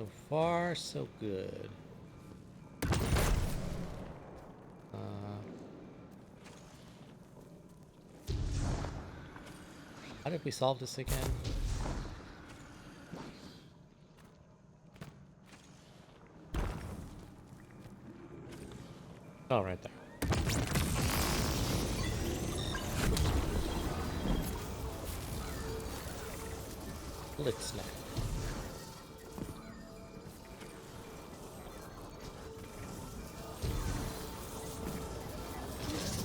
So far, so good. How did we solve this again? Oh, right there. Let's snap.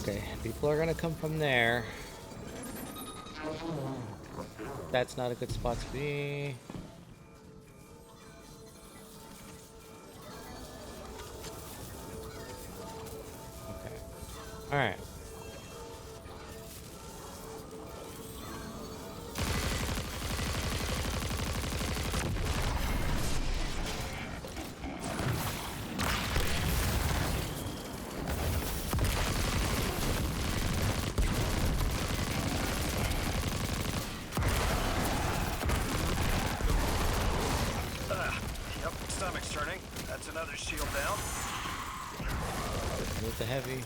Okay, people are gonna come from there. That's not a good spot to be. Okay. Alright. Yep, stomach's turning. That's another shield down. With the heavy.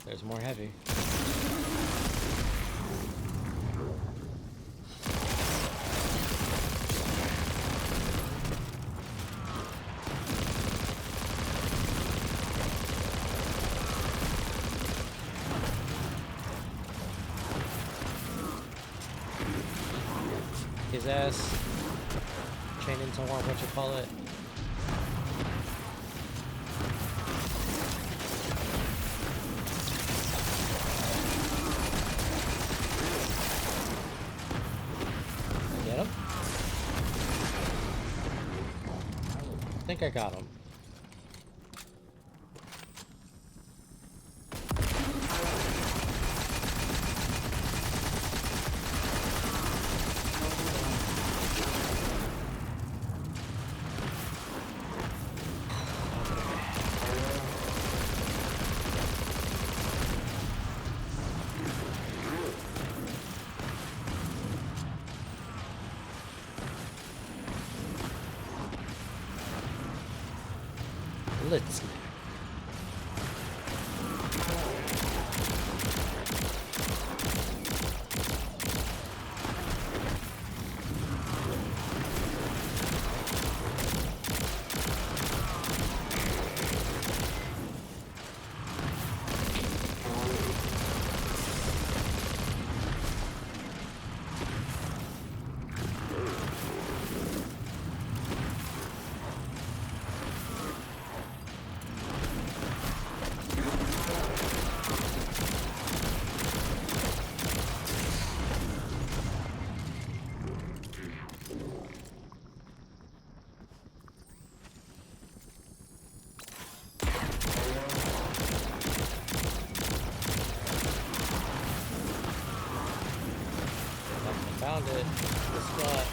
There's more heavy. His ass. Chain into what you call it. Get him? I think I got him. Let's see. Found it. The spot.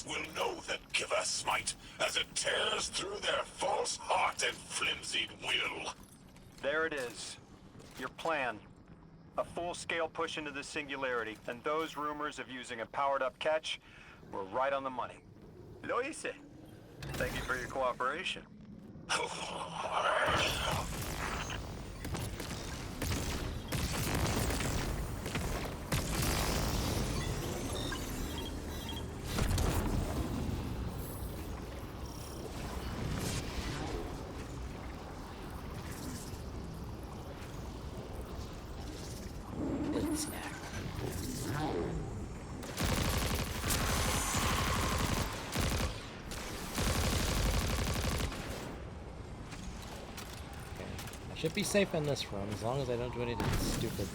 Will know that giver smite as it tears through their false heart and flimsied will. There it is. Your plan. A full-scale push into the singularity, and those rumors of using a powered-up catch were right on the money. Lo hice. Thank you for your cooperation. Should be safe in this room as long as I don't do anything stupid.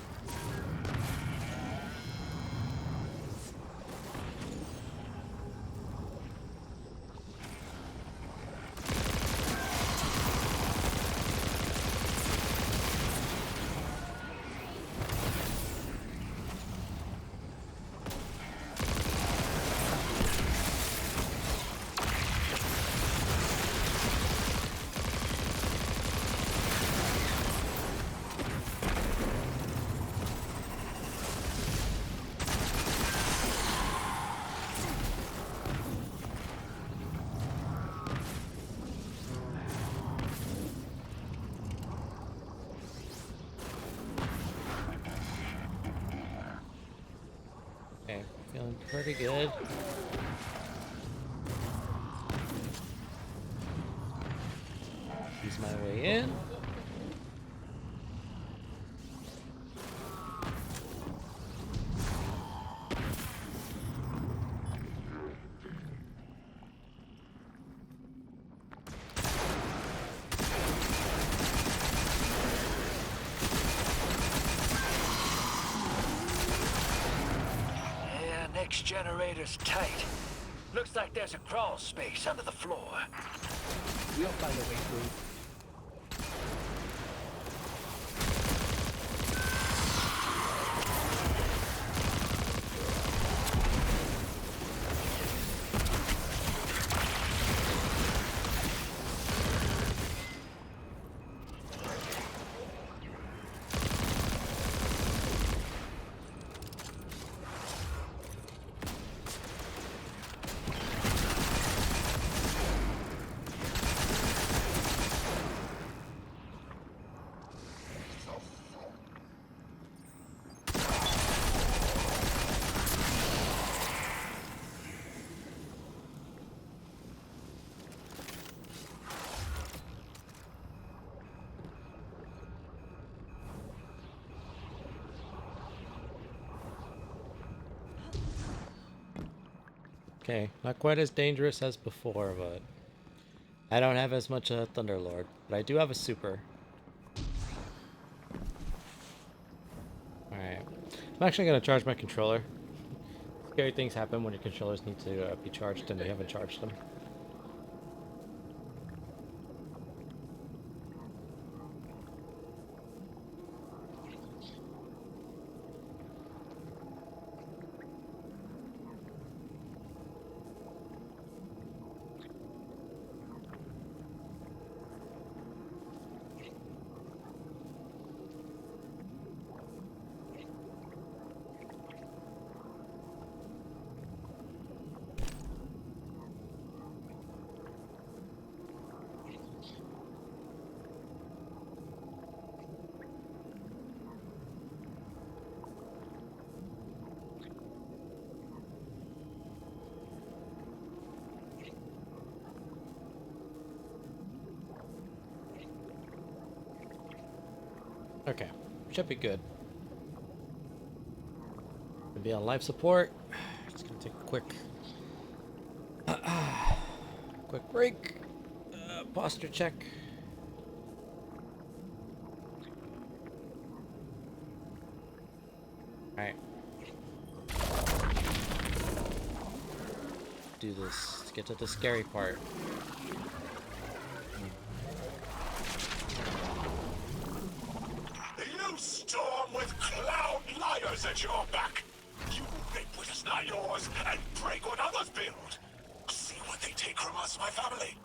Okay, feeling pretty good. Ease my way in. Yeah, next generator's tight. Looks like there's a crawl space under the floor. We'll find a way through. Okay, not quite as dangerous as before, but I don't have as much Thunderlord, but I do have a super. Alright, I'm actually going to charge my controller. Scary things happen when your controllers need to be charged and you haven't charged them. Okay, should be good. Gonna be on life support. Just gonna take a quick break. Posture check. All right. Do this. Let's get to the scary part. You storm with cloud liars at your back. You make what is not yours and break what others build. See what they take from us, my family.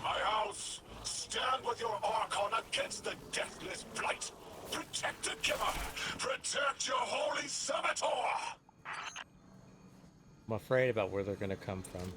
My house, stand with your Archon against the deathless blight. Protect the giver. Protect your holy Saboteur. I'm afraid about where they're gonna come from.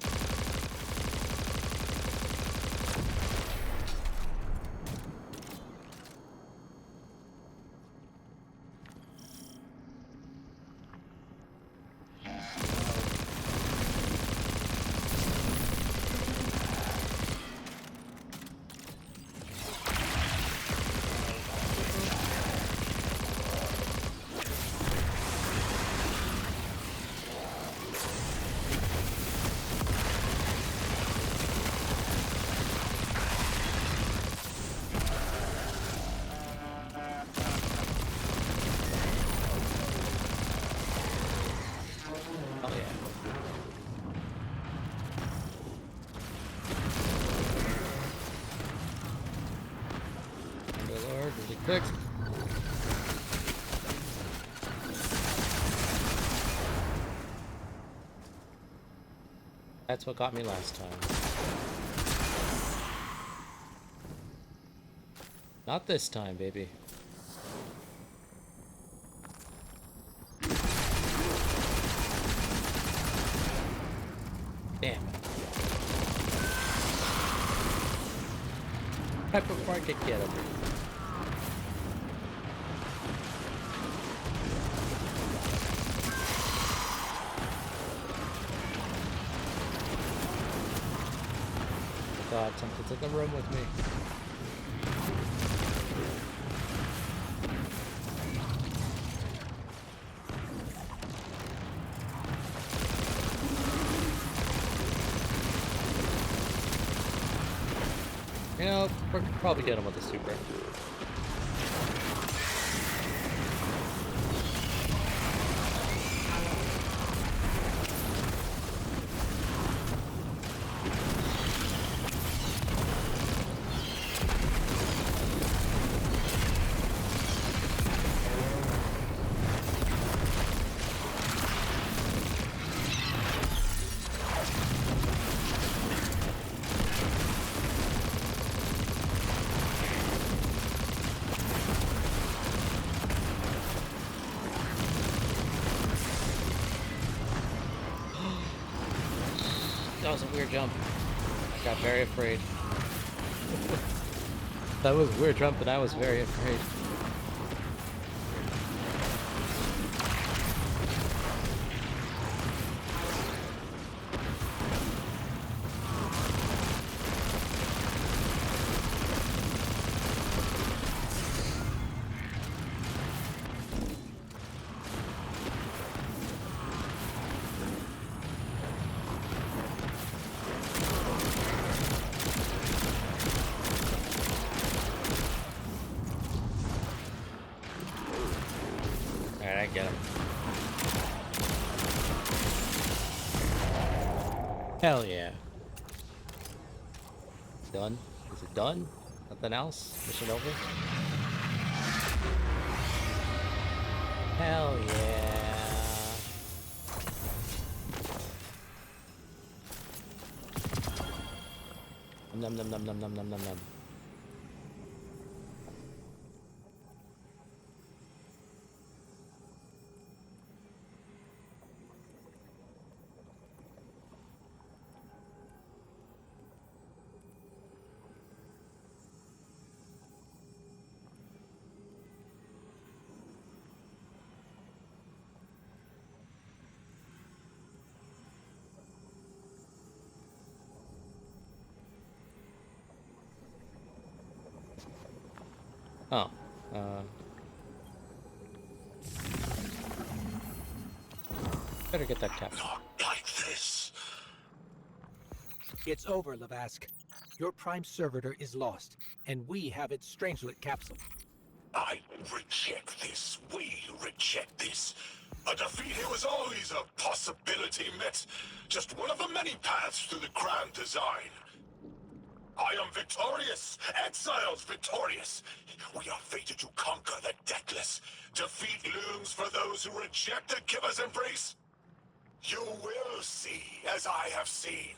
Underlord, really quick. That's what got me last time. Not this time, baby. Damn it. Right before I could get him. God, something's in the room with me. You know, we could probably get him with a super. That was a weird jump. I got very afraid. That was a weird jump, but I was very afraid. Alright, I get him. Hell yeah. Done? Is it done? Nothing else? Mission over? Hell yeah. Num num num num num num num num. Oh. Better get that cap. Not like this. It's over, Lavask. Your prime servitor is lost, and we have its Strangelet capsule. I reject this. We reject this. A defeat here was always a possibility, Met. Just one of the many paths to the grand design. I am victorious. Exiles victorious. We are fated to conquer the deathless. Defeat looms for those who reject the giver's embrace. You will see, as I have seen.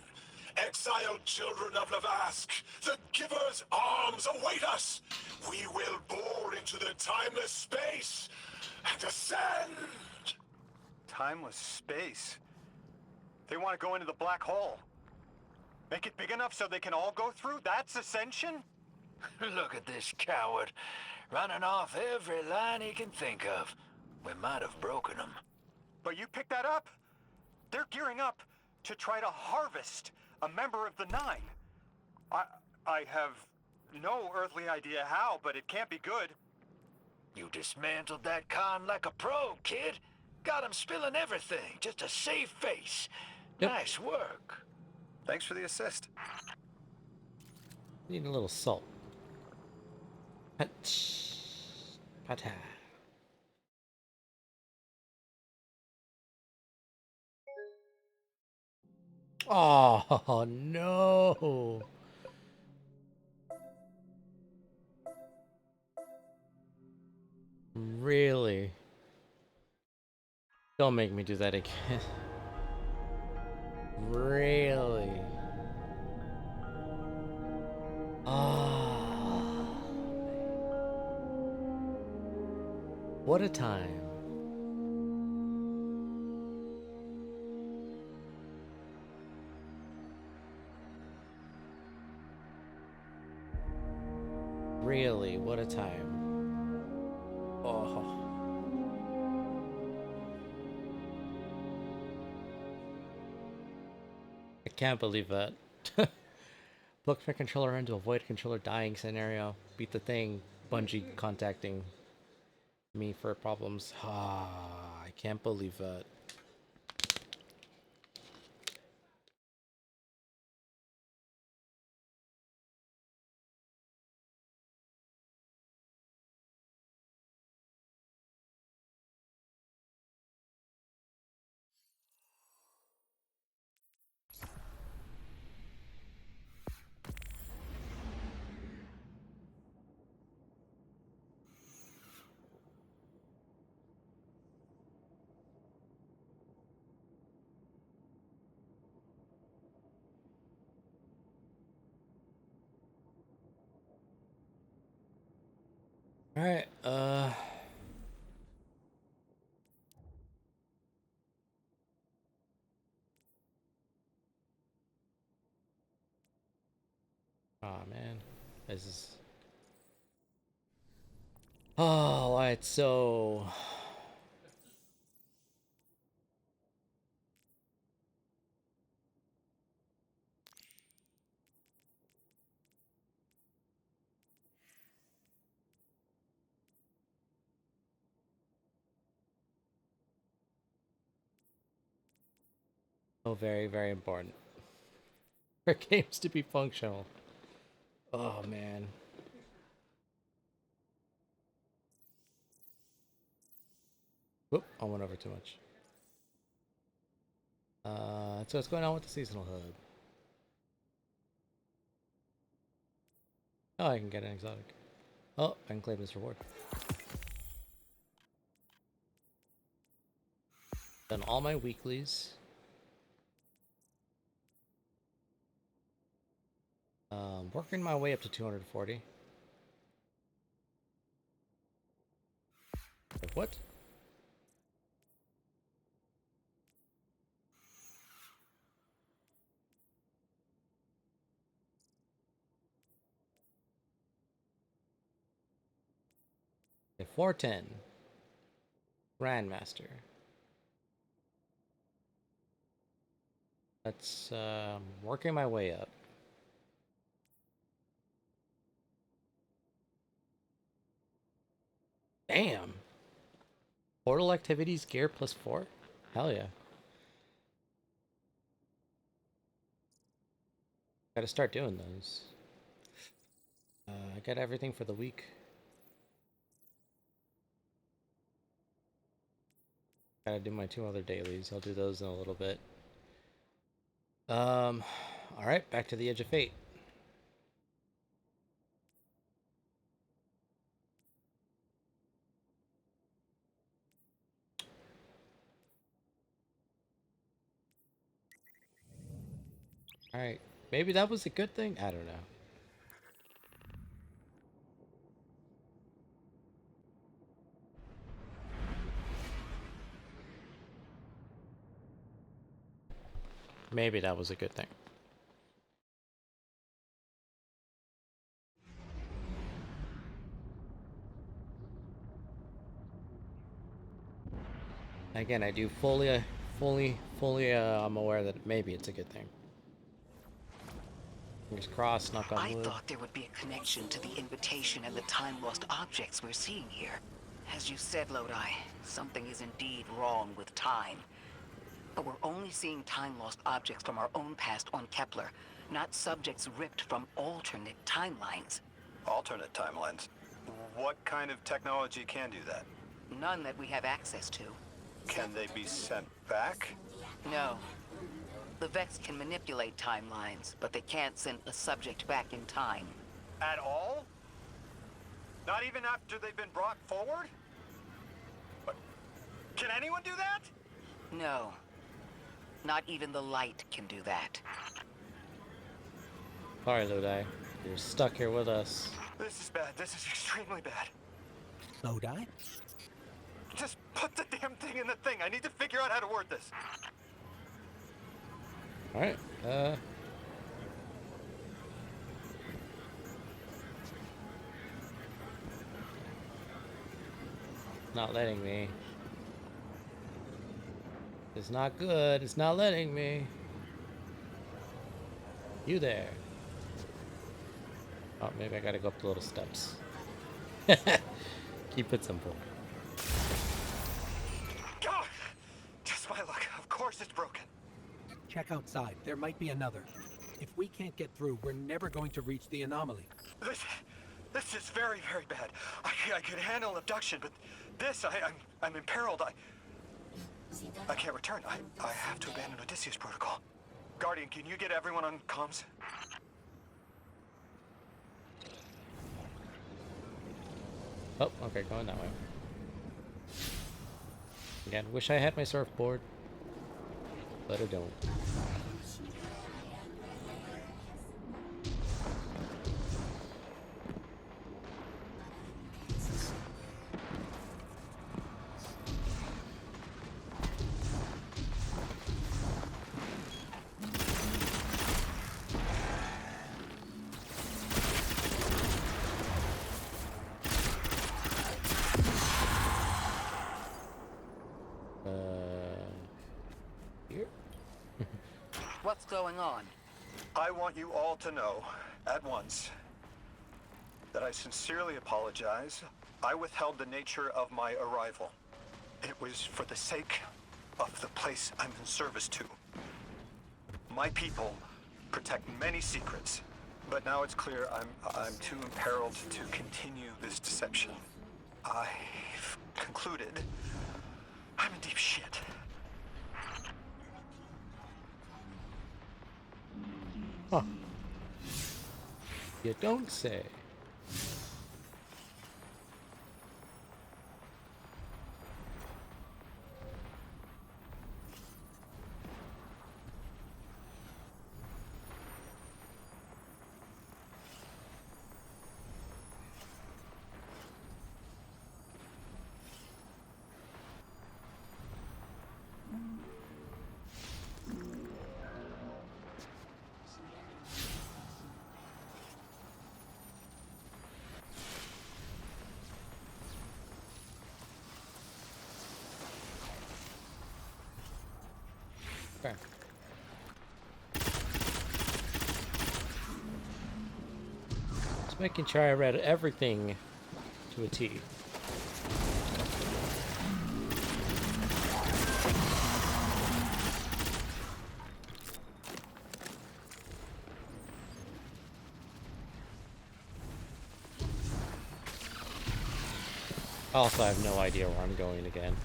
Exiled children of Lavask, the giver's arms await us. We will bore into the timeless space and ascend. Timeless space. They want to go into the black hole. Make it big enough so they can all go through? That's ascension? Look at this coward, running off every line he can think of. We might have broken him. But you picked that up. They're gearing up to try to harvest a member of the Nine. I have no earthly idea how, but it can't be good. You dismantled that con like a pro, kid. Got him spilling everything, just to save face. Yep. Nice work. Thanks for the assist. Need a little salt. Patch. Pata. Oh, no. Really? Don't make me do that again. Really? Ah, what a time. Really, what a time. Oh, I can't believe that. Plug my controller in to avoid controller dying scenario. Beat the thing. Bungie contacting me for problems. Ah, I can't believe that. Alright, oh man. This is. Oh, why it's so. So very, very important for games to be functional. Oh man. Whoop, I went over too much. So what's going on with the seasonal hub? Oh, I can get an exotic. Oh, I can claim this reward. Done all my weeklies. Working my way up to 240. Wait, what? Okay, 410. Grandmaster. That's working my way up. Damn. Portal activities gear +4? Hell yeah. Gotta start doing those. I got everything for the week. Gotta do my 2 other dailies. I'll do those in a little bit. Um, alright, back to the Edge of Fate. Alright, maybe that was a good thing? I don't know. Maybe that was a good thing. Again, I do I'm aware that maybe it's a good thing. Fingers crossed, knock on I wood. thought there would be a connection to the invitation and the time-lost objects we're seeing here. As you said, Lodi, something is indeed wrong with time. But we're only seeing time-lost objects from our own past on Kepler, not subjects ripped from alternate timelines. Alternate timelines. What kind of technology can do that? None that we have access to. Can they be sent back? No. The Vex can manipulate timelines, but they can't send a subject back in time. At all? Not even after they've been brought forward? But can anyone do that? No. Not even the light can do that. Sorry, Lodi. You're stuck here with us. This is bad. This is extremely bad. Lodi? Just put the damn thing in the thing. I need to figure out how to word this. Alright, not letting me. It's not good. It's not letting me. You there. Oh, maybe I gotta go up the little steps. Keep it simple. God! Just my luck. Of course it's broken. Check outside. There might be another. If we can't get through, we're never going to reach the anomaly. This is very, very bad. I could handle abduction, but this, I'm imperiled. I can't return. I have to abandon Odysseus protocol. Guardian, can you get everyone on comms? Oh, okay, going that way. Again, wish I had my surfboard, but I don't. Here? What's going on? I want you all to know, at once, that I sincerely apologize. I withheld the nature of my arrival. It was for the sake of the place I'm in service to. My people protect many secrets, but now it's clear I'm too imperiled to continue this deception. I've concluded I'm in deep shit. Huh. You don't say. Okay. Just making sure I read everything to a T. Also, I have no idea where I'm going again.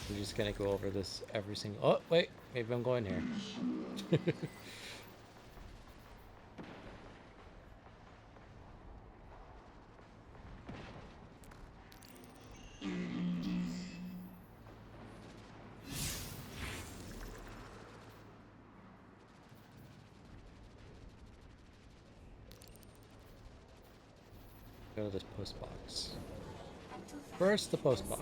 We're just gonna go over this every single. Oh, wait, maybe I'm going here. Go to this post box. First, the post box.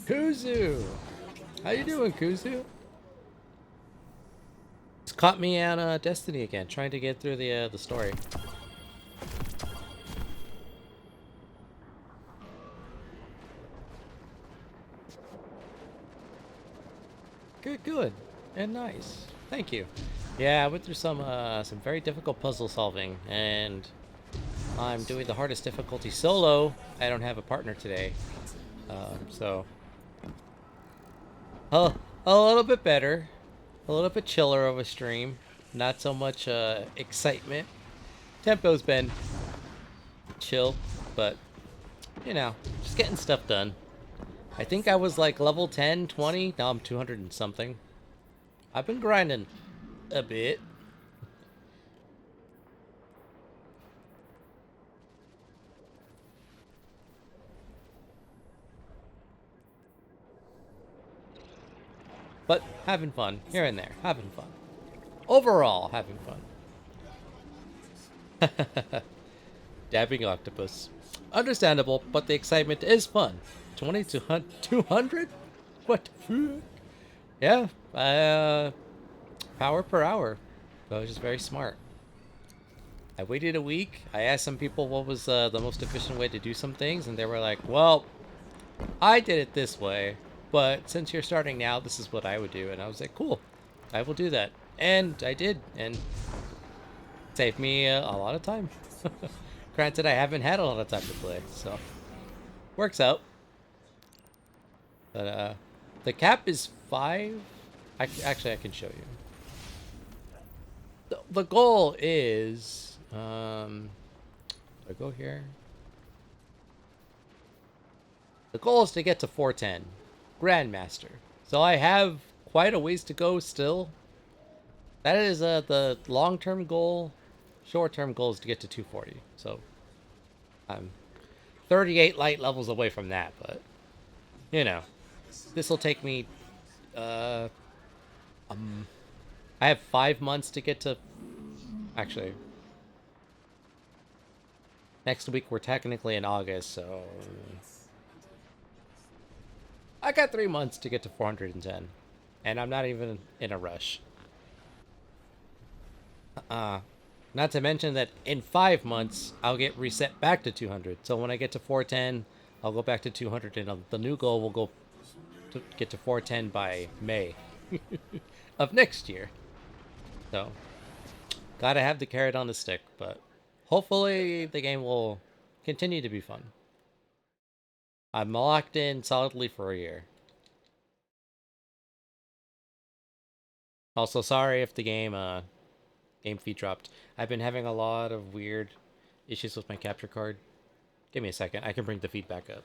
Kuzu! How you doing, Kuzu? It's caught me on Destiny again, trying to get through the story. Good, and nice. Thank you. Yeah, I went through some very difficult puzzle solving, and I'm doing the hardest difficulty solo. I don't have a partner today, so. A little bit better, a little bit chiller of a stream, not so much excitement Tempo's been chill, but you know, just getting stuff done. I think I was like level 10, 20. Now I'm 200 and something. I've been grinding a bit. But having fun here and there, having fun. Overall, having fun. Dabbing octopus. Understandable, but the excitement is fun. 20 to 200? What the fuck? Yeah, power per hour. So I was just very smart. I waited a week. I asked some people what was the most efficient way to do some things, and they were like, well, I did it this way, but since you're starting now, this is what I would do. And I was like, cool, I will do that. And I did, and saved me a lot of time. Granted, I haven't had a lot of time to play, so works out. But the cap is 5. Actually, I can show you. The goal is do I go here? The goal is to get to 410 Grandmaster. So I have quite a ways to go still. That is the long-term goal. Short-term goal is to get to 240. So I'm 38 light levels away from that, but you know, this will take me I have 5 months to get to, actually, next week we're technically in August, so I got 3 months to get to 410, and I'm not even in a rush. Not to mention that in 5 months I'll get reset back to 200. So when I get to 410, I'll go back to 200, and the new goal will go to get to 410 by May of next year. So gotta have the carrot on the stick, but hopefully the game will continue to be fun. I'm locked in solidly for a year. Also, sorry if the game feed dropped. I've been having a lot of weird issues with my capture card. Give me a second. I can bring the feed back up.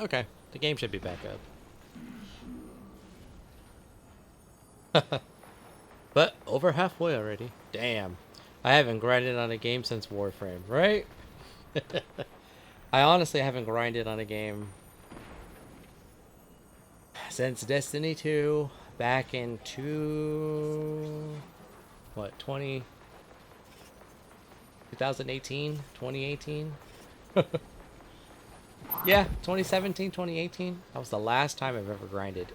Okay, the game should be back up. But over halfway already. Damn. I haven't grinded on a game since Warframe, right? I honestly haven't grinded on a game since Destiny 2 back in 2018? 2018? Yeah, 2017, 2018. That was the last time I've ever grinded.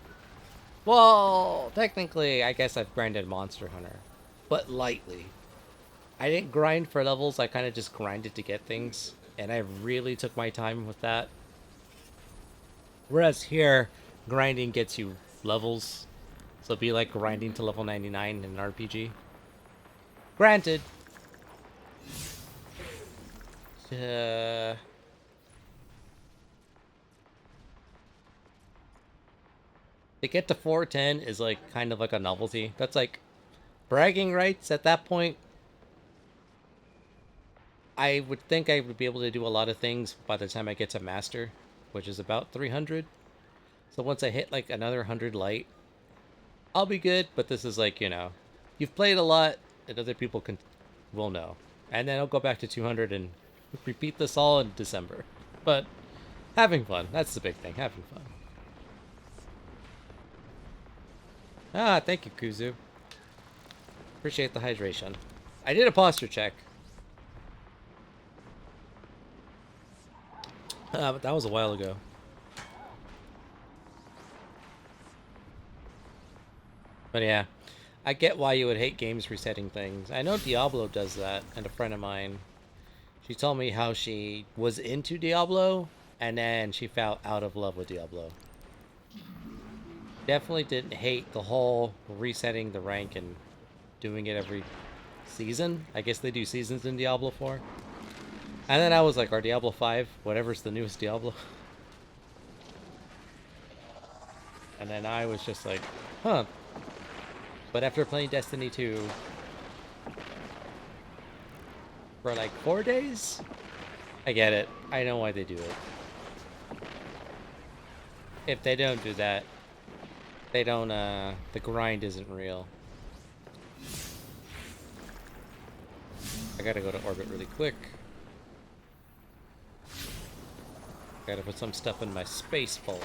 Well, technically, I guess I've grinded Monster Hunter, but lightly. I didn't grind for levels, I kind of just grinded to get things, and I really took my time with that. Whereas here, grinding gets you levels, so it'd be like grinding to level 99 in an RPG. Granted, to get to 410 is like kind of like a novelty. That's like bragging rights at that point. I would think I would be able to do a lot of things by the time I get to master, which is about 300. So once I hit like another 100 light, I'll be good. But this is like, you know, you've played a lot and other people will know. And then I'll go back to 200 and repeat this all in December. But having fun, that's the big thing, having fun. Ah, thank you, Kuzu. Appreciate the hydration. I did a posture check. But that was a while ago. But yeah, I get why you would hate games resetting things. I know Diablo does that, and a friend of mine, she told me how she was into Diablo, and then she fell out of love with Diablo. Definitely didn't hate the whole resetting the rank and doing it every season. I guess they do seasons in Diablo 4. And then I was like, or Diablo 5, whatever's the newest Diablo. And then I was just like, huh. But after playing Destiny 2 for like 4 days, I get it. I know why they do it. If they don't do that, they don't, the grind isn't real. I gotta go to orbit really quick. Gotta put some stuff in my space vault.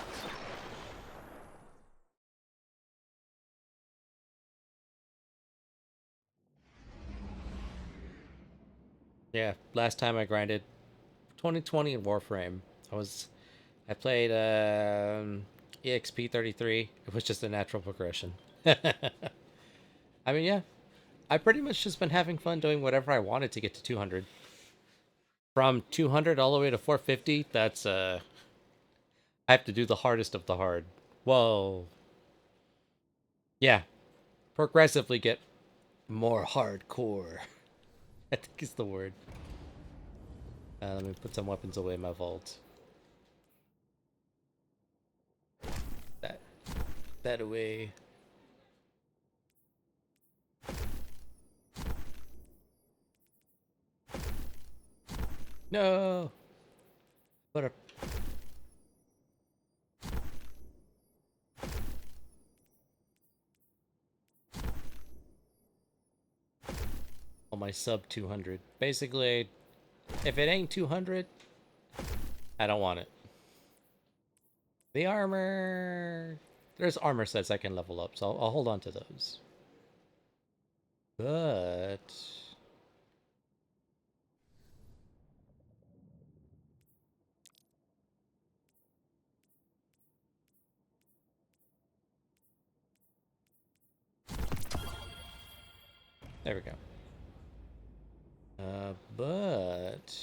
Yeah, last time I grinded 2020 in Warframe. I played EXP 33. It was just a natural progression. I mean, yeah, I pretty much just been having fun doing whatever I wanted to get to 200. From 200 all the way to 450, that's I have to do the hardest of the hard. Whoa. Yeah, progressively get more hardcore. I think is the word. Let me put some weapons away in my vault. That that away. No. What a. On my sub 200. Basically, if it ain't 200, I don't want it. The armor. There's armor sets I can level up, so I'll hold on to those. But there we go. But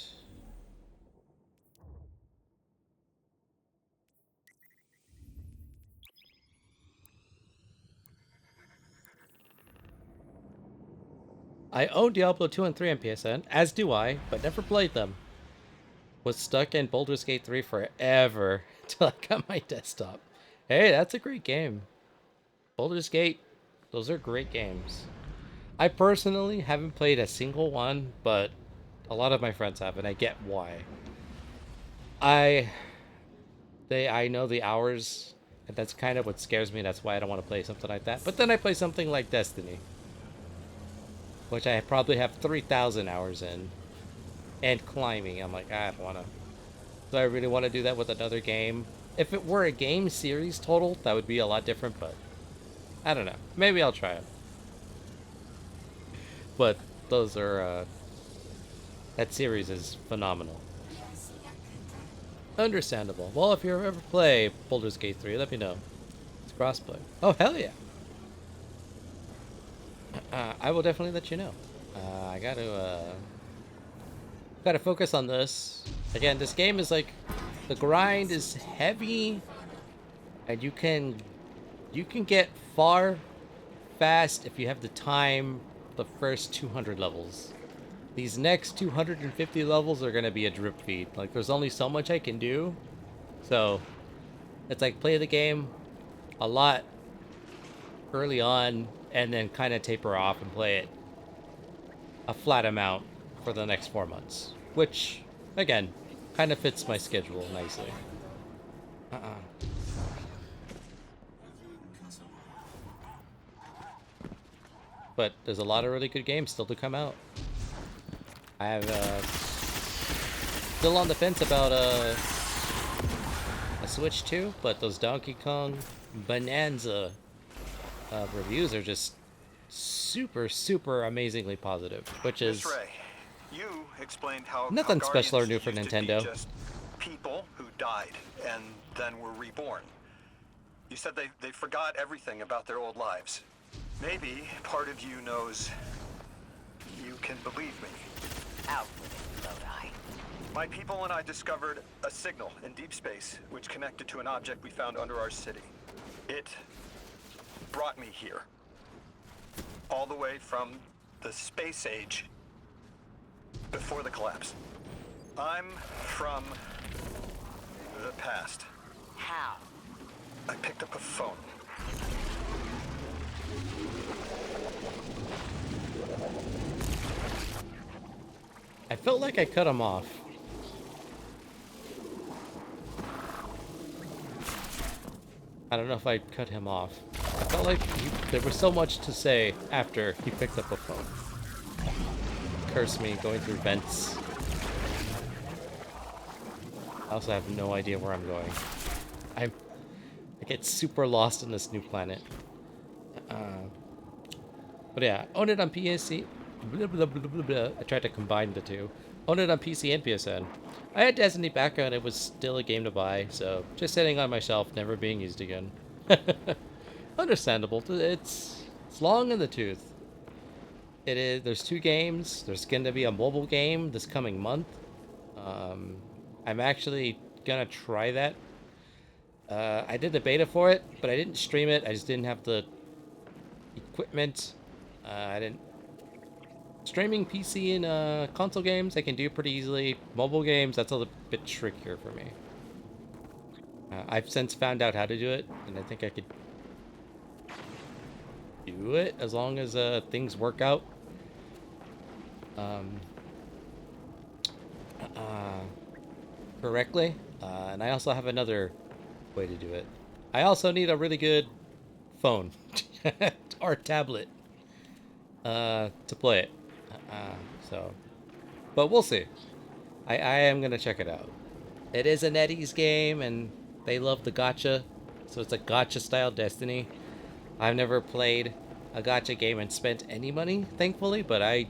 I own Diablo 2 and 3 on PSN, as do I, but never played them. Was stuck in Baldur's Gate 3 forever till I got my desktop. Hey, that's a great game. Baldur's Gate, those are great games. I personally haven't played a single one, but a lot of my friends have, and I get why. I know the hours, and that's kind of what scares me. That's why I don't want to play something like that. But then I play something like Destiny, which I probably have 3,000 hours in, and climbing. I'm like, I don't want to. Do I really want to do that with another game? If it were a game series total, that would be a lot different, but I don't know. Maybe I'll try it. But those are, that series is phenomenal. Understandable. Well, if you ever play Baldur's Gate 3, let me know. It's crossplay. Oh, hell yeah! I will definitely let you know. I gotta focus on this. Again, this game is like, the grind is heavy, and you can get far fast if you have the time the first 200 levels. These next 250 levels are gonna be a drip feed. Like, there's only so much I can do. So, it's like play the game a lot early on, and then kind of taper off and play it a flat amount for the next 4 months. Which, again, kind of fits my schedule nicely. But there's a lot of really good games still to come out. I have still on the fence about a Switch 2, but those Donkey Kong Bonanza reviews are just super amazingly positive, which is Miss Ray, you explained how nothing how special or Guardians new for used to be Nintendo. just people who died and then were reborn. You said they forgot everything about their old lives. Maybe part of you knows you can believe me. Out with it, Lodi. My people and I discovered a signal in deep space which connected to an object we found under our city. It brought me here. All the way from the space age. Before the collapse. I'm from the past. How? I picked up a phone. I felt like I cut him off. I don't know if I cut him off. I felt like there was so much to say after he picked up a phone. Curse me, going through vents. I also have no idea where I'm going. I get super lost in this new planet. But yeah, own it on PC. Blah, blah, blah, blah, blah. I tried to combine the two. Own it on PC and PSN. I had Destiny background. It was still a game to buy, so just sitting on my shelf, never being used again. Understandable. It's long in the tooth. It is. There's 2 games. There's going to be a mobile game this coming month. I'm actually gonna try that. I did the beta for it, but I didn't stream it. I just didn't have the equipment. I didn't. Streaming PC and console games I can do pretty easily. Mobile games, that's a little bit trickier for me. I've since found out how to do it, and I think I could do it as long as things work out. Correctly. And I also have another way to do it. I also need a really good phone or tablet to play it. But we'll see. I am gonna check it out. It is an Eddie's game, and they love the gacha, so it's a gacha style Destiny. I've never played a gacha game and spent any money, thankfully, but I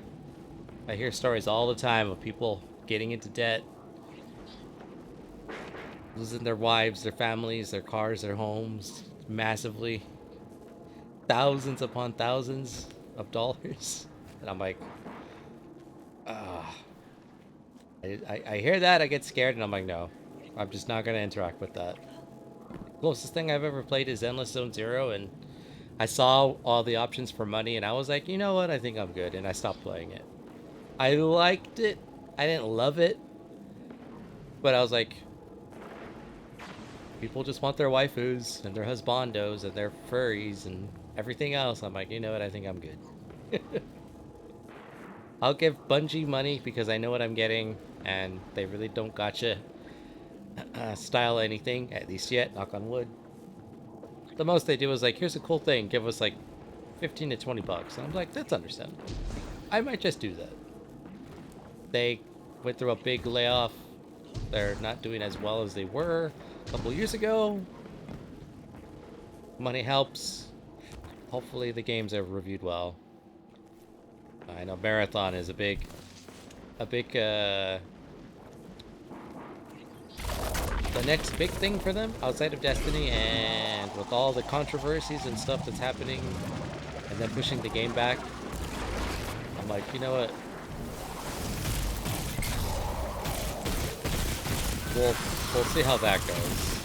hear stories all the time of people getting into debt, losing their wives, their families, their cars, their homes, massively. Thousands upon thousands of dollars. And I'm like, I hear that, I get scared, and I'm like, no. I'm just not going to interact with that. Closest thing I've ever played is Endless Zone Zero, and I saw all the options for money, and I was like, you know what, I think I'm good, and I stopped playing it. I liked it. I didn't love it. But I was like, people just want their waifus and their husbandos and their furries and everything else. I'm like, you know what? I think I'm good. I'll give Bungie money because I know what I'm getting, and they really don't gotcha style anything, at least yet, knock on wood. The most they do is like, here's a cool thing, give us like 15 to 20 bucks. And I'm like, that's understandable. I might just do that. They went through a big layoff. They're not doing as well as they were a couple years ago. Money helps. Hopefully the games are reviewed well. I know Marathon is a big the next big thing for them outside of Destiny, and with all the controversies and stuff that's happening and then pushing the game back, I'm like, you know what? We'll see how that goes.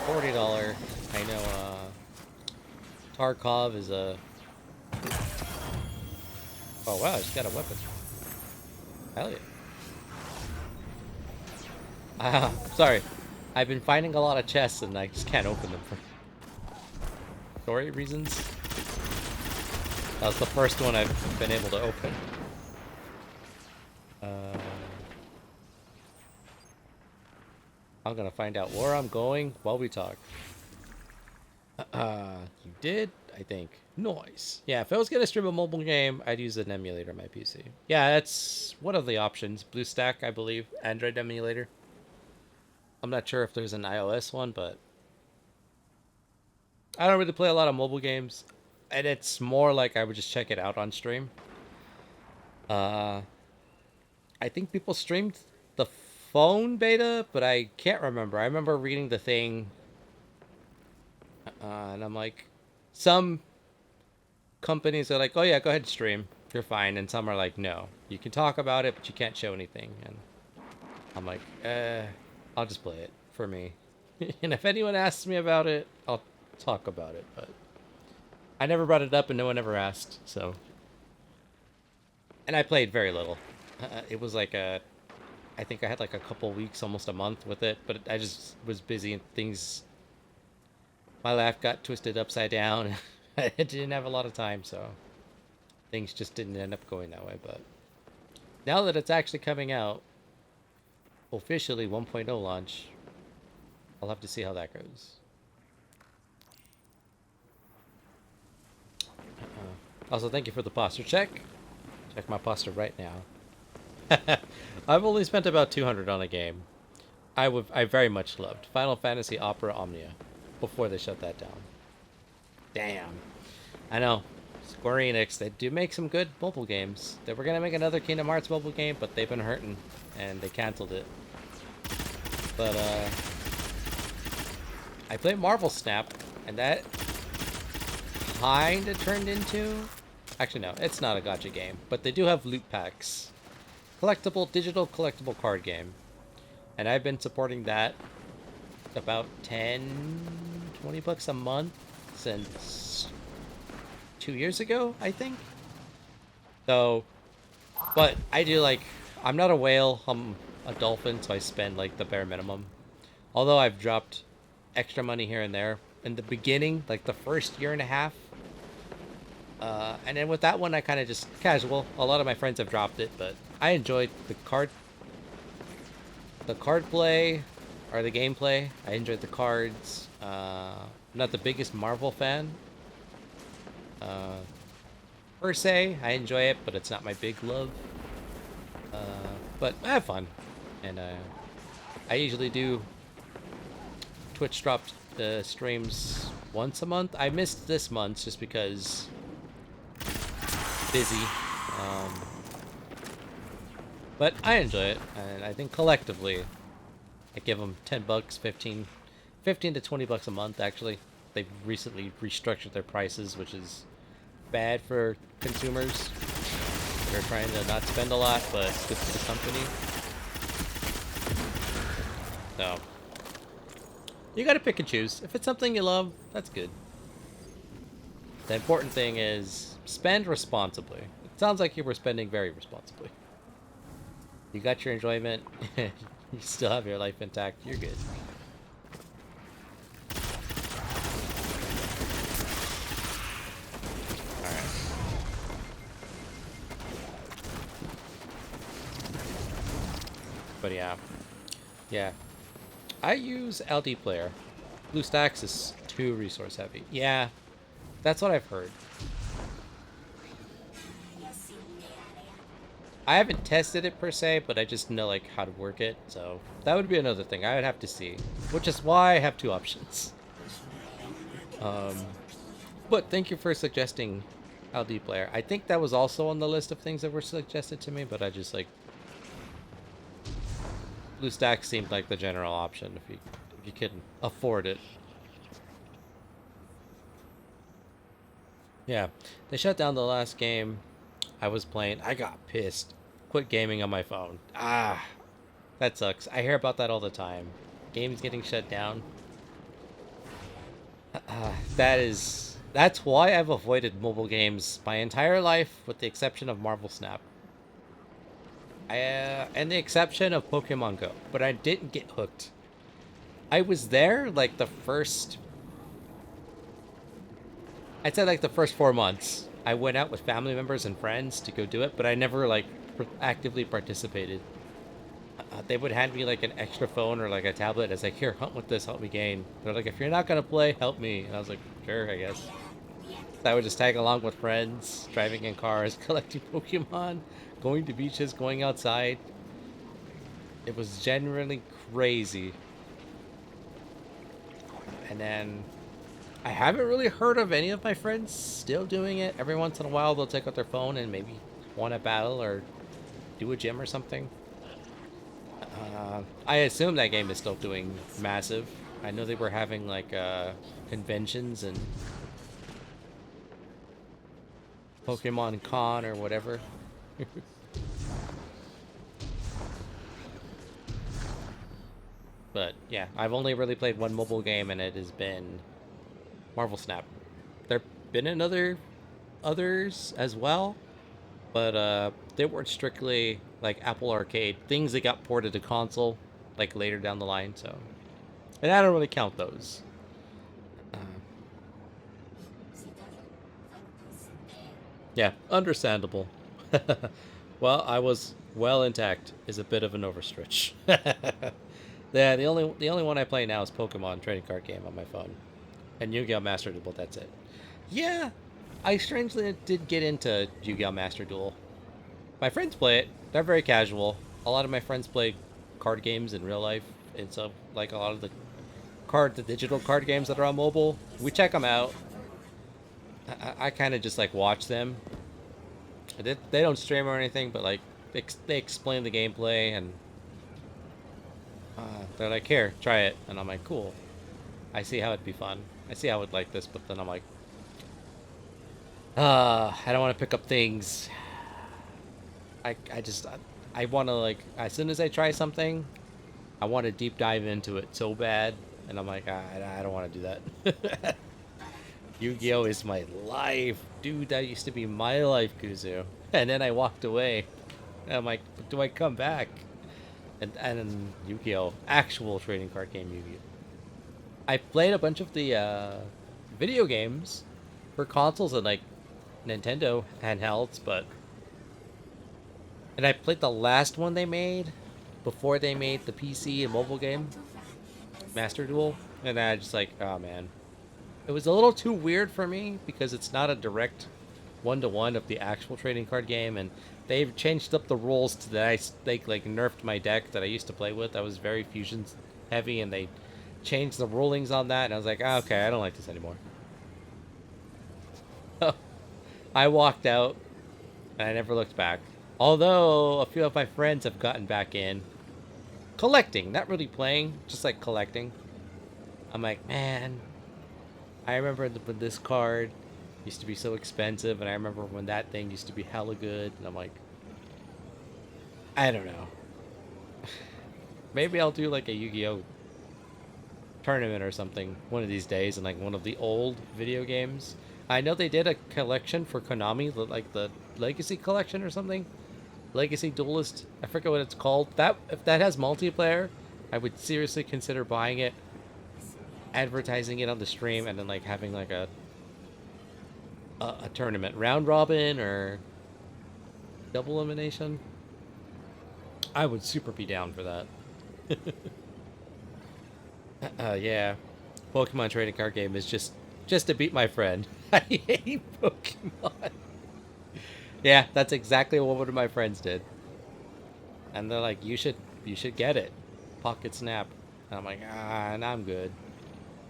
$40. I know Tarkov is a... Oh wow, I just got a weapon. Hell yeah. Sorry. I've been finding a lot of chests and I just can't open them for story reasons. That was the first one I've been able to open. I'm gonna find out where I'm going while we talk. You did? I think. Nice. Yeah, if I was gonna stream a mobile game, I'd use an emulator on my PC. Yeah, that's one of the options. BlueStack, I believe. Android emulator. I'm not sure if there's an iOS one, but... I don't really play a lot of mobile games. And it's more like I would just check it out on stream. I think people streamed the phone beta, but I can't remember. I remember reading the thing, and I'm like, some companies are like, oh yeah, go ahead and stream, you're fine, and some are like, no, you can talk about it, but you can't show anything, and I'm like, I'll just play it for me. And if anyone asks me about it, I'll talk about it, but I never brought it up and no one ever asked, so and I played very little. It was like I think I had like a couple weeks, almost a month with it, but I just was busy and things. My life got twisted upside down. I didn't have a lot of time, so things just didn't end up going that way. But now that it's actually coming out, officially 1.0 launch, I'll have to see how that goes. Also, thank you for the posture check. Check my posture right now. I've only spent about 200 on a game. I very much loved Final Fantasy Opera Omnia before they shut that down. Damn. I know. Square Enix, they do make some good mobile games. They were going to make another Kingdom Hearts mobile game, but they've been hurting, and they canceled it. But, I played Marvel Snap, and that kind of turned into... Actually, no, it's not a gacha game, but they do have loot packs. Digital collectible card game. And I've been supporting that about 10, 20 bucks a month since 2 years ago, I think. So, but I do like, I'm not a whale, I'm a dolphin, so I spend like the bare minimum. Although I've dropped extra money here and there. In the beginning, like the first year and a half, and then with that one, I kind of just casual. A lot of my friends have dropped it, but I enjoyed the card play, or the gameplay. I enjoyed the cards. I'm not the biggest Marvel fan, per se. I enjoy it, but it's not my big love. But I have fun, and I usually do Twitch dropped streams once a month. I missed this month just because busy. But I enjoy it, and I think collectively, I give them 10 bucks, 15 to 20 bucks a month. Actually, they've recently restructured their prices, which is bad for consumers. They're trying to not spend a lot, but it's good for the company. So you gotta pick and choose. If it's something you love, that's good. The important thing is spend responsibly. It sounds like you were spending very responsibly. You got your enjoyment. You still have your life intact. You're good. Alright. But yeah. Yeah. I use LD Player. BlueStacks is too resource heavy. Yeah. That's what I've heard. I haven't tested it per se, but I just know like how to work it, so that would be another thing I would have to see, which is why I have two options. But thank you for suggesting LD Player. I think that was also on the list of things that were suggested to me, but I just like BlueStacks seemed like the general option if you can afford it. Yeah, they shut down the last game I was playing. I got pissed. Quit gaming on my phone. Ah, that sucks. I hear about that all the time. Games getting shut down. That's why I've avoided mobile games my entire life, with the exception of Marvel Snap. And the exception of Pokemon Go, but I didn't get hooked. I was there like I'd say like the first 4 months. I went out with family members and friends to go do it, but I never like actively participated. They would hand me like an extra phone or like a tablet as like, here, hunt with this, help me gain. They're like, if you're not gonna play, help me. And I was like, sure, I guess. So I would just tag along with friends, driving in cars, collecting Pokemon, going to beaches, going outside. It was genuinely crazy. And then I haven't really heard of any of my friends still doing it. Every once in a while, they'll take out their phone and maybe want to battle or do a gym or something. I assume that game is still doing massive. I know they were having like conventions and Pokemon Con or whatever. But yeah, I've only really played one mobile game, and it has been Marvel Snap. There've been others as well, but they weren't strictly like Apple Arcade things that got ported to console, like later down the line. So, and I don't really count those. Uh, yeah, understandable. Well, I was well intact is a bit of an overstretch. Yeah, the only one I play now is Pokemon trading card game on my phone, and Yu-Gi-Oh! Master Duel. That's it. Yeah, I strangely did get into Yu-Gi-Oh! Master Duel. My friends play it. They're very casual. A lot of my friends play card games in real life, and so like a lot of the digital card games that are on mobile, we check them out. I kind of just like watch them. They don't stream or anything, but like they explain the gameplay and they're like, "Here, try it," and I'm like, "Cool. I see how it'd be fun. I see how I'd like this," but then I'm like, I don't want to pick up things. I want to like as soon as I try something, I want to deep dive into it so bad, and I'm like, I don't want to do that. Yu-Gi-Oh is my life, dude. That used to be my life, Kuzu. And then I walked away. And I'm like, do I come back? And then Yu-Gi-Oh, actual trading card game Yu-Gi-Oh. I played a bunch of the video games for consoles and like Nintendo handhelds, but and I played the last one they made before they made the PC and mobile game, Master Duel, and I just like, oh man, it was a little too weird for me because it's not a direct one-to-one of the actual trading card game, and they've changed up the rules to that they like nerfed my deck that I used to play with. I was very fusions heavy, and they changed the rulings on that, and I was like, oh, okay, I don't like this anymore. I walked out, and I never looked back. Although a few of my friends have gotten back in, collecting, not really playing, just like collecting. I'm like, man, I remember when this card used to be so expensive, and I remember when that thing used to be hella good, and I'm like, I don't know. Maybe I'll do like a Yu-Gi-Oh! Tournament or something one of these days in like one of the old video games. I know they did a collection for Konami, like the Legacy collection or something. Legacy Duelist. I forget what it's called. That if that has multiplayer, I would seriously consider buying it, advertising it on the stream, and then like having like a tournament, round robin or double elimination. I would super be down for that. Yeah, Pokemon trading card game is just to beat my friend. I hate Pokemon. Yeah, that's exactly what one of my friends did, and they're like, you should get it, Pocket Snap, and I'm like, and I'm good.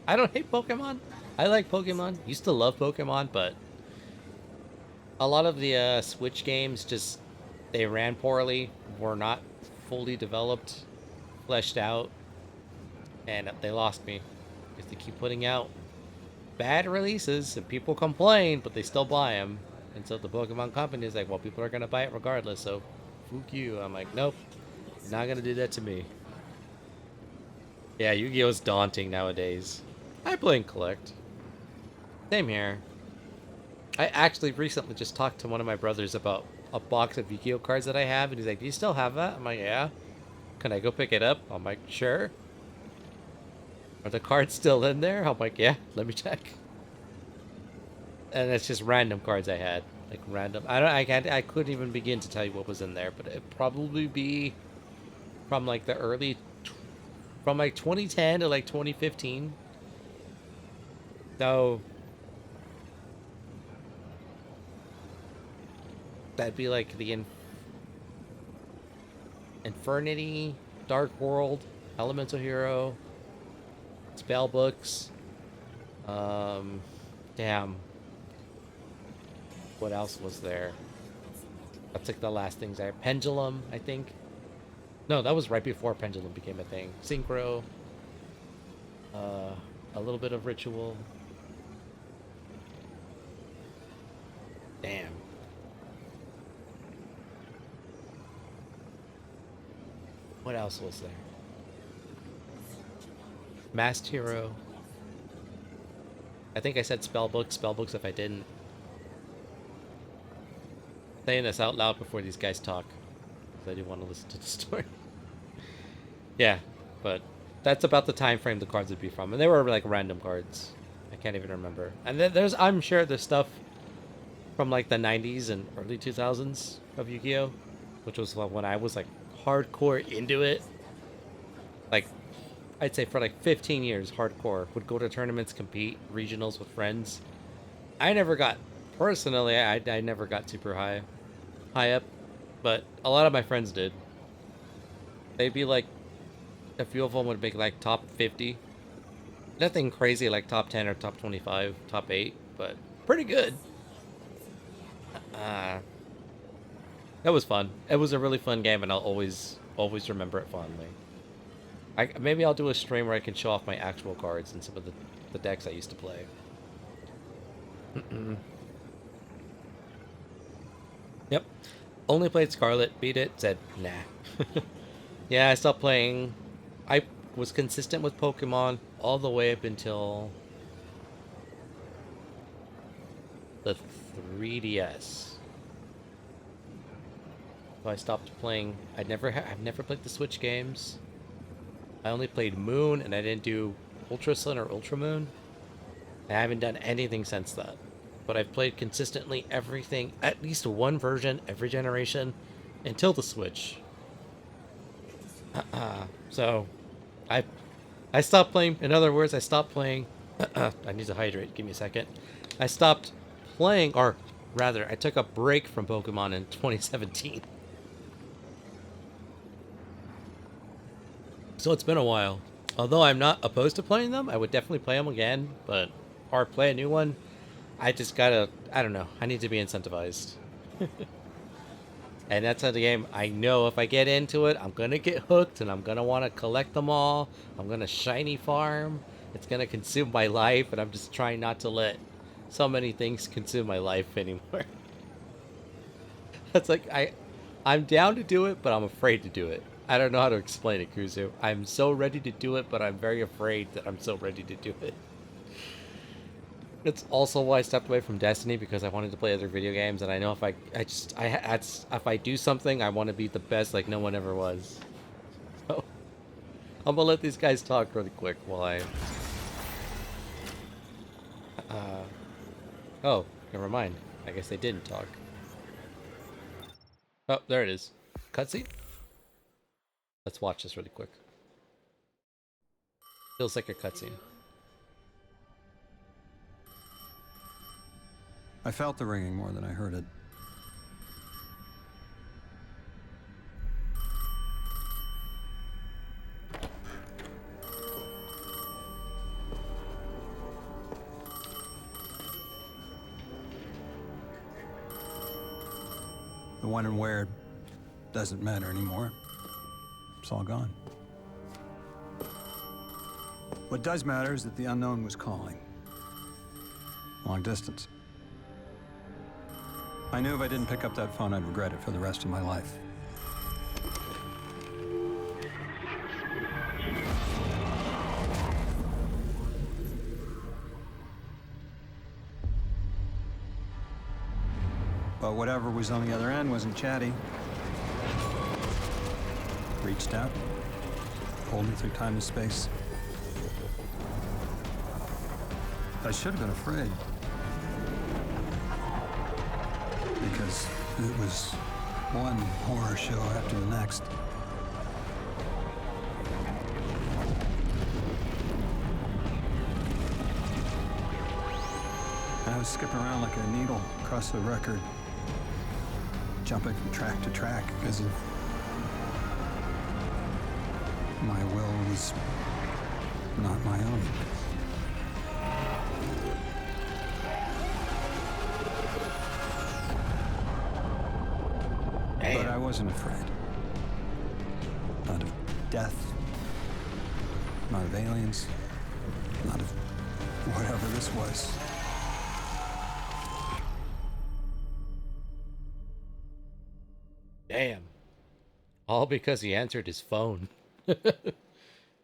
I don't hate Pokemon. I like Pokemon. Used to love Pokemon, but a lot of the Switch games just they ran poorly, were not fully developed, fleshed out, and they lost me because they keep putting out bad releases and people complain, but they still buy them. And so the Pokemon company is like, well, people are gonna buy it regardless, so fuck you. I'm like, nope, not gonna do that to me. Yeah, Yu-Gi-Oh is daunting nowadays. I play and collect. Same here. I actually recently just talked to one of my brothers about a box of Yu-Gi-Oh cards that I have, and he's like, do you still have that? I'm like, yeah. Can I go pick it up? I'm like, sure. Are the cards still in there? I'm like, yeah, let me check. And it's just random cards I had. Like random. I couldn't even begin to tell you what was in there, but it'd probably be from like the from like 2010 to like 2015. So that'd be like the Infernity, Dark World, Elemental Hero, spell books. Damn. What else was there? That's like the last things I... Pendulum, I think. No, that was right before Pendulum became a thing. Synchro. A little bit of Ritual. Damn. What else was there? Masked Hero. I think I said spellbooks if I didn't. saying this out loud before these guys talk, because I do want to listen to the story. Yeah, but that's about the time frame the cards would be from, and they were like random cards. I can't even remember. And then there's, I'm sure there's stuff from like the 90s and early 2000s of Yu-Gi-Oh, which was when I was like hardcore into it. Like, I'd say for like 15 years, hardcore. Would go to tournaments, compete, regionals with friends. I never got, personally, I never got super high up, but a lot of my friends did. They'd be like, a few of them would make like top 50. Nothing crazy like top 10 or top 25, top 8, but pretty good. Uh, that was fun. It was a really fun game, and I'll always remember it fondly. Maybe I'll do a stream where I can show off my actual cards and some of the decks I used to play. Yep. Only played Scarlet, beat it, said, nah. Yeah, I stopped playing. I was consistent with Pokemon all the way up until the 3DS. So I stopped playing. I've never played the Switch games. I only played Moon, and I didn't do Ultra Sun or Ultra Moon. I haven't done anything since that. But I've played consistently everything, at least one version every generation, until the Switch. So, I I stopped playing. In other words, I stopped playing. I need to hydrate. Give me a second. I stopped playing, or rather, I took a break from Pokemon in 2017. So it's been a while. Although I'm not opposed to playing them, I would definitely play them again, but or play a new one. I just gotta, I don't know. I need to be incentivized. And that's how the game, I know if I get into it, I'm gonna get hooked and I'm gonna want to collect them all. I'm gonna shiny farm. It's gonna consume my life, and I'm just trying not to let so many things consume my life anymore. It's like I'm down to do it, but I'm afraid to do it. I don't know how to explain it, Kuzu. I'm so ready to do it, but I'm very afraid that I'm so ready to do it. It's also why I stepped away from Destiny, because I wanted to play other video games, and I know if if I do something, I want to be the best like no one ever was. So I'm gonna let these guys talk really quick while I. Oh, never mind. I guess they didn't talk. Oh, there it is. Cutscene. Let's watch this really quick. Feels like a cutscene. I felt the ringing more than I heard it. The when and where doesn't matter anymore. It's all gone. What does matter is that the unknown was calling. Long distance. I knew if I didn't pick up that phone, I'd regret it for the rest of my life. But whatever was on the other end wasn't chatty. Reached out, pulled me through time and space. I should have been afraid. Because it was one horror show after the next. I was skipping around like a needle across the record, jumping from track to track because of my will was not my own. But I wasn't afraid. Not of death, not of aliens, not of whatever this was. Damn. All because he answered his phone.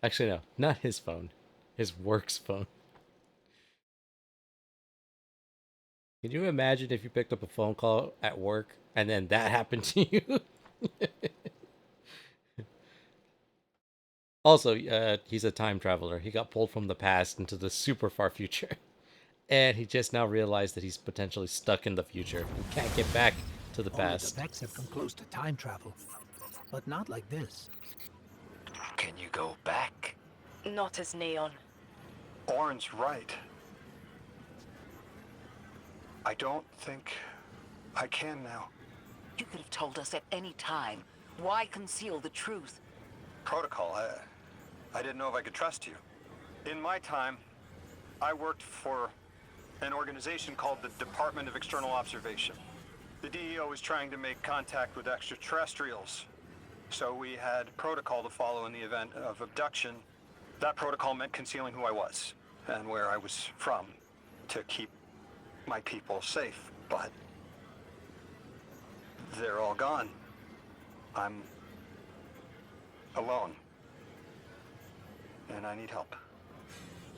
Actually, no, not his phone. His work's phone. Can you imagine if you picked up a phone call at work and then that happened to you? Also, he's a time traveler. He got pulled from the past into the super far future. And he just now realized that he's potentially stuck in the future and can't get back to the All of the past. Vex have come close to time travel, but not like this. Can you go back? Not as Neon. Orin's right. I don't think I can now. You could have told us at any time. Why conceal the truth? Protocol, I didn't know if I could trust you. In my time, I worked for an organization called the Department of External Observation. The DEO was trying to make contact with extraterrestrials, so we had protocol to follow in the event of abduction. That protocol meant concealing who I was and where I was from to keep my people safe, but they're all gone. I'm alone, and I need help.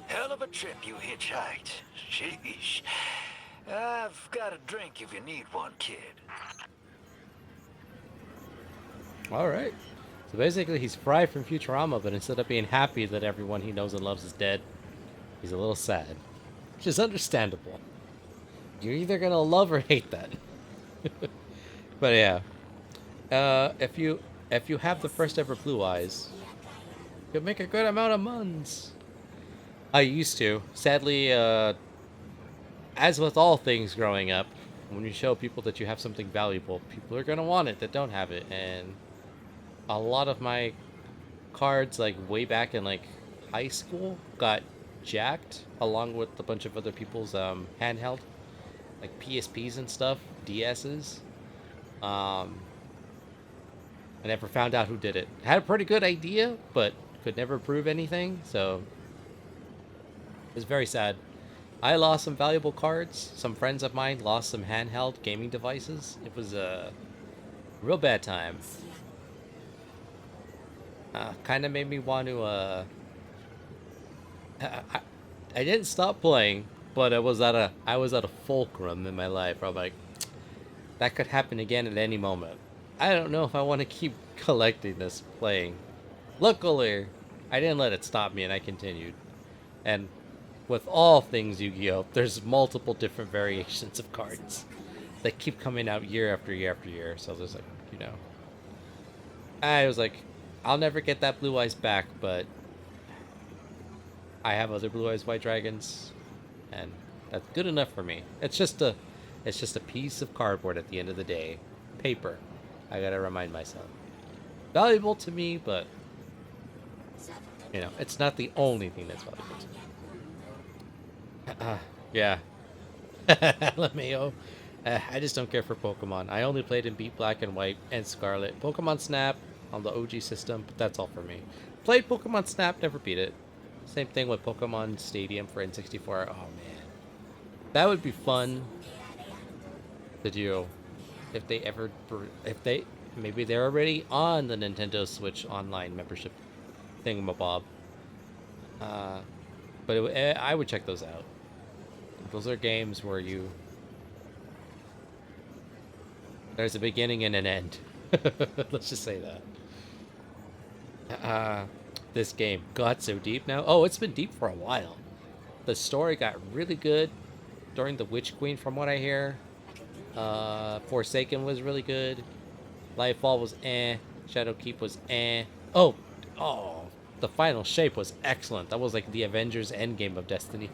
Hell of a trip you hitchhiked. Sheesh. I've got a drink if you need one, kid. All right. So basically, he's Fry from Futurama, but instead of being happy that everyone he knows and loves is dead, he's a little sad, which is understandable. You're either gonna love or hate that. But yeah, if you have the first ever Blue Eyes, you'll make a good amount of muns. I used to. Sadly, as with all things growing up, when you show people that you have something valuable, people are gonna want it that don't have it, and a lot of my cards, like way back in like high school, got jacked along with a bunch of other people's handheld, like PSPs and stuff, DSs. I never found out who did it. Had a pretty good idea, but could never prove anything, so it was very sad. I lost some valuable cards. Some friends of mine lost some handheld gaming devices. It was a real bad time. Kind of made me want to, I didn't stop playing, but I was at a fulcrum in my life where I'm like, that could happen again at any moment. I don't know if I want to keep collecting this playing. Luckily, I didn't let it stop me and I continued. And with all things Yu-Gi-Oh, there's multiple different variations of cards that keep coming out year after year after year. So there's like, you know, I was like, I'll never get that Blue Eyes back, but I have other Blue Eyes White Dragons, and that's good enough for me. It's just a piece of cardboard at the end of the day. Paper. I gotta remind myself. Valuable to me, but you know, it's not the only thing that's valuable to me. Yeah. LMAO. I just don't care for Pokemon. I only played in Beat Black and White and Scarlet. Pokemon Snap on the OG system, but that's all for me. Played Pokemon Snap, never beat it. Same thing with Pokemon Stadium for N64. Oh man, that would be fun to do if they ever, maybe they're already on the Nintendo Switch online membership thingamabob. But I would check those out. Those are games where there's a beginning and an end. Let's just say that. This game got so deep now. Oh, it's been deep for a while. The story got really good during the Witch Queen, from what I hear. Forsaken was really good. Lightfall was eh. Shadowkeep was eh. Oh, the final shape was excellent. That was like the Avengers Endgame of Destiny.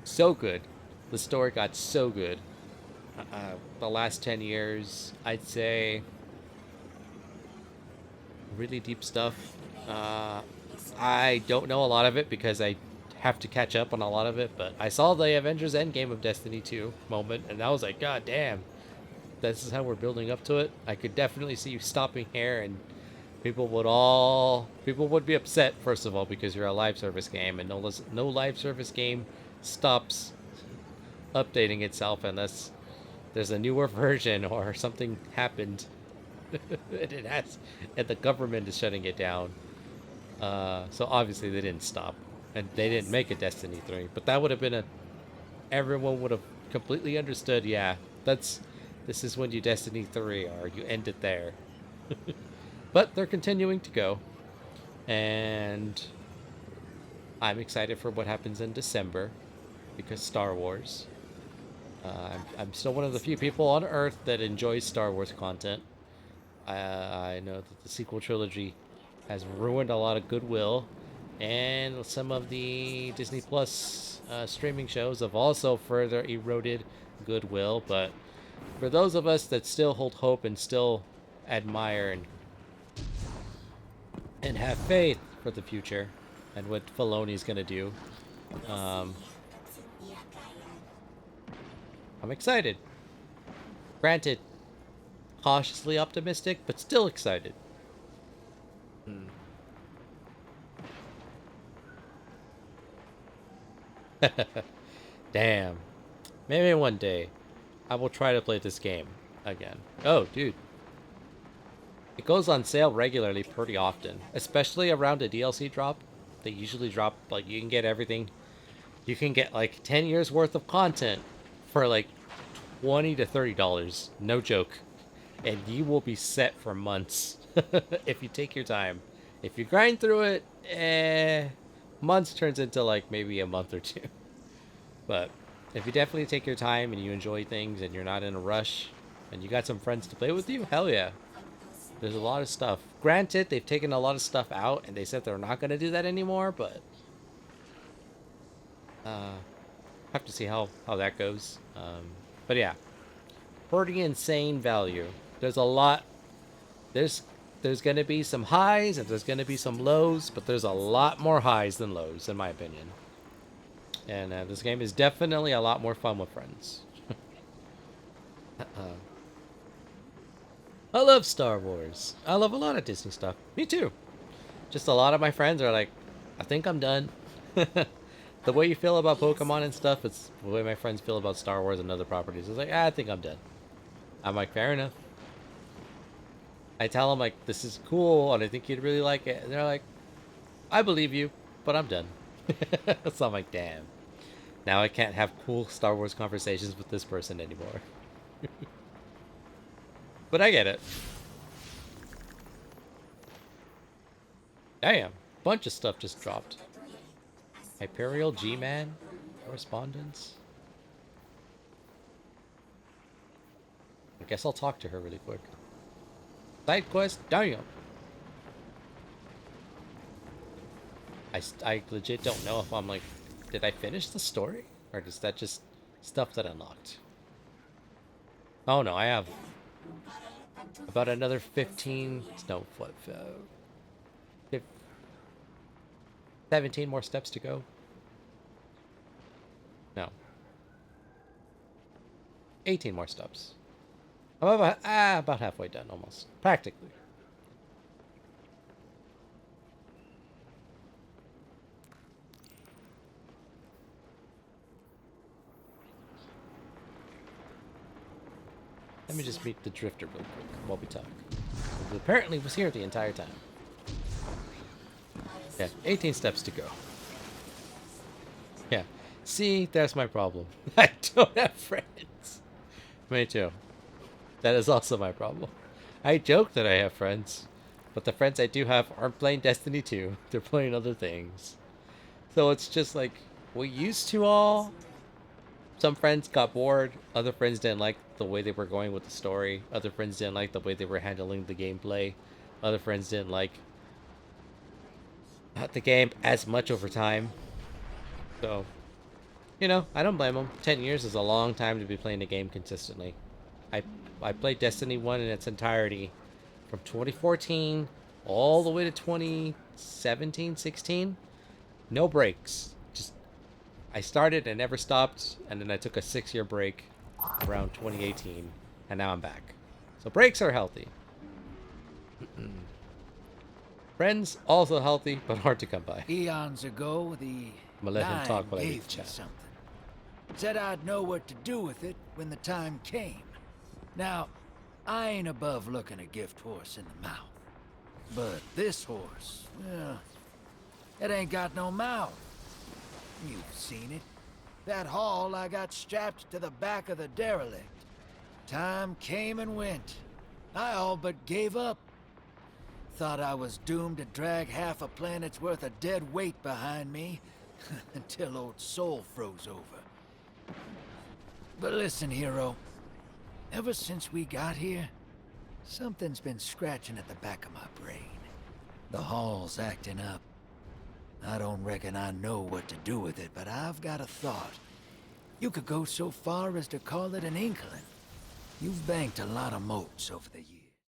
So good. The story got so good. The last 10 years, I'd say, really deep stuff. I don't know a lot of it because I have to catch up on a lot of it, but I saw the Avengers Endgame of Destiny 2 moment, and I was like, God damn, this is how we're building up to it. I could definitely see you stopping here, and people would be upset, first of all, because you're a live service game, and no live service game stops updating itself unless there's a newer version or something happened and the government is shutting it down. So obviously they didn't stop, and they didn't make a Destiny 3, but that would have been everyone would have completely understood, yeah, this is when you Destiny 3 or you end it there. But they're continuing to go. And I'm excited for what happens in December because Star Wars. I'm still one of the few people on Earth that enjoys Star Wars content. I know that the sequel trilogy has ruined a lot of goodwill, and some of the Disney Plus streaming shows have also further eroded goodwill. But for those of us that still hold hope and still admire and have faith for the future and what Filoni's gonna do, um, I'm excited. Granted, cautiously optimistic, but still excited. Damn. Maybe one day I will try to play this game again. Oh, dude. It goes on sale regularly pretty often, especially around a DLC drop. They usually drop, like, you can get everything. You can get, like, 10 years worth of content for, like, $20 to $30. No joke. And you will be set for months if you take your time. If you grind through it, months turns into, like, maybe a month or two. But if you definitely take your time and you enjoy things and you're not in a rush and you got some friends to play with you, hell yeah. There's a lot of stuff. Granted, they've taken a lot of stuff out and they said they're not going to do that anymore, but have to see how that goes. But yeah, pretty insane value. There's a lot. There's going to be some highs and there's going to be some lows, but there's a lot more highs than lows in my opinion. And this game is definitely a lot more fun with friends. I love Star Wars. I love a lot of Disney stuff. Me too. Just a lot of my friends are like, I think I'm done. The way you feel about Pokemon and stuff, it's the way my friends feel about Star Wars and other properties. It's like, I think I'm done. I'm like, fair enough. I tell them, like, this is cool, and I think you'd really like it. And they're like, I believe you, but I'm done. So I'm like, damn. Now I can't have cool Star Wars conversations with this person anymore. But I get it. Damn. Bunch of stuff just dropped. Hyperial G-Man? Correspondence? I guess I'll talk to her really quick. Side quest? Damn. I legit don't know if I'm like, did I finish the story? Or is that just stuff that unlocked? Oh no, I have about another 15, no, what, 17 more steps to go. No. 18 more steps. I'm about halfway done, almost. Practically. Let me just meet the Drifter real quick while we talk. Who apparently was here the entire time. Yeah, 18 steps to go. Yeah. See, that's my problem. I don't have friends. Me too. That is also my problem. I joke that I have friends, but the friends I do have aren't playing Destiny 2. They're playing other things. So it's just like, we used to all. Some friends got bored. Other friends didn't like the way they were going with the story. Other friends didn't like the way they were handling the gameplay. Other friends didn't like the game as much over time. So, you know, I don't blame them. 10 years is a long time to be playing a game consistently. I played Destiny 1 in its entirety from 2014 all the way to 2017, 16. No breaks. Just, I started and never stopped, and then I took a 6-year break around 2018, and now I'm back. So breaks are healthy. Friends, also healthy, but hard to come by. Eons ago, the I'm gonna let him talk while I read gave the me chat. something. Said I'd know what to do with it when the time came. Now, I ain't above looking a gift horse in the mouth. But this horse, well, it ain't got no mouth. You've seen it. that haul, I got strapped to the back of the derelict. Time came and went. I all but gave up. Thought I was doomed to drag half a planet's worth of dead weight behind me until old Soul froze over. But listen, hero. Ever since we got here, something's been scratching at the back of my brain. The hall's acting up. I don't reckon I know what to do with it, but I've got a thought. You could go so far as to call it an inkling. You've banked a lot of motes over the years.